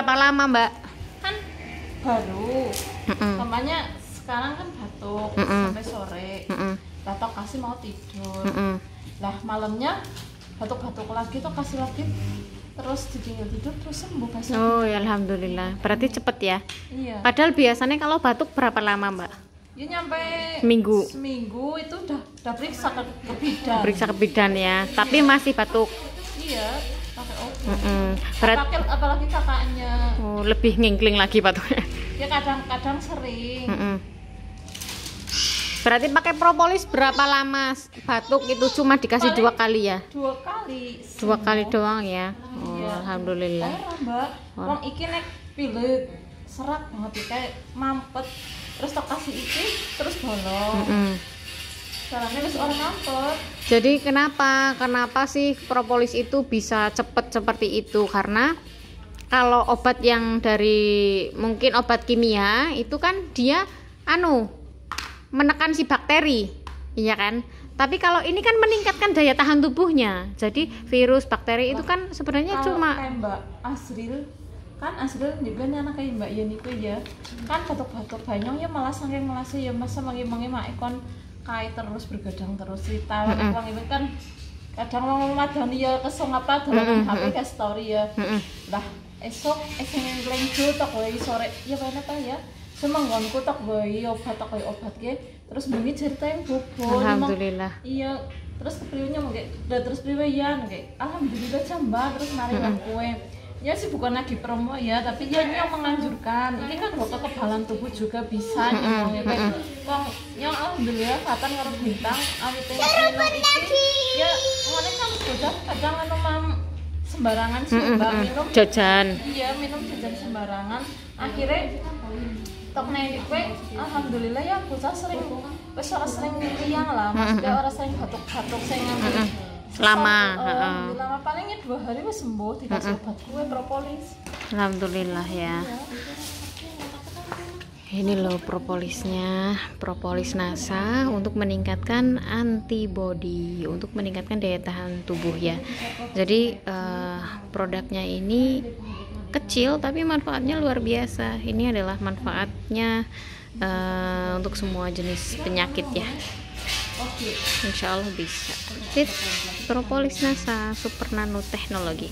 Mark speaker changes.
Speaker 1: berapa lama, Mbak?
Speaker 2: Kan baru. Tampaknya sekarang kan batuk sampai sore. Batuk kasih mau tidur. Lah malamnya batuk-batuk lagi tuh kasih lagi. Terus ditinggal tidur terus sembuh besok.
Speaker 1: Oh, ya alhamdulillah. Berarti cepet ya?
Speaker 2: Iya.
Speaker 1: Padahal biasanya kalau batuk berapa lama, Mbak?
Speaker 2: Ya nyampe
Speaker 1: seminggu
Speaker 2: itu udah periksa ke bidan.
Speaker 1: Periksa ke bidan ya. Tapi masih batuk.
Speaker 2: Iya, pakai obat. Apalagi kakaknya.
Speaker 1: Oh, lebih ngingkling lagi batuknya.
Speaker 2: Ya kadang-kadang sering.
Speaker 1: Berarti pakai propolis berapa lama batuk itu cuma dikasih
Speaker 2: Paling
Speaker 1: 2 kali ya?
Speaker 2: 2 kali.
Speaker 1: 2 kali doang ya. Oh,
Speaker 2: iya.
Speaker 1: Alhamdulillah.
Speaker 2: Mbak, wong iki nek pilek serak banget kayak mampet. Terus tak kasih iki terus bolong. Caranya wis ora mampet.
Speaker 1: Jadi kenapa sih propolis itu bisa cepet seperti itu? Karena kalau obat yang dari mungkin obat kimia itu kan dia menekan si bakteri, iya kan? Tapi kalau ini kan meningkatkan daya tahan tubuhnya. Jadi virus, bakteri itu kan sebenarnya cuma
Speaker 2: kayak Mbak Asril juga nih anak kayak Mbak Yeni ku ya. Kan batuk-batuk banyong ya malah saking melase ya masa mangi-mangi mak ikon kai terus bergadang terus cerita wong itu kan kadang wong madani ya kesong apa dalam HP ke story ya. Lah esok nglengjo tok wae sore ya bener ta ya. Semanggonku tak bayi obat terus bengi ceritain bobo.
Speaker 1: Alhamdulillah.
Speaker 2: Iya, terus kepriwenya mengke terus priwe ya nggih. Alhamdulillah jamba terus nari kue. Ya sih bukan lagi promo ya, tapi ya yang menganjurkan. Ini kan buat kekebalan tubuh juga bisa nyemongnya kayak yang alhamdulillah katan karo bintang awit minum iki. Ya ngene kan bocah kadang sembarangan sih Mbak minum.
Speaker 1: Jajan.
Speaker 2: Iya, minum jajan sembarangan. Akhirnya tok nang kowe alhamdulillah ya bocah sering wis ora sering liang lah maksudnya ora sering batuk-batuk sing
Speaker 1: lama
Speaker 2: palingnya 2 hari wis sembuh dikasih obat kue propolis.
Speaker 1: Alhamdulillah ya. Ini loh propolisnya, propolis NASA untuk meningkatkan antibody, untuk meningkatkan daya tahan tubuh ya. Jadi produknya ini kecil tapi manfaatnya luar biasa. Ini adalah manfaatnya untuk semua jenis penyakit ya. Insya Allah bisa. Propolis NASA Super Nano Teknologi.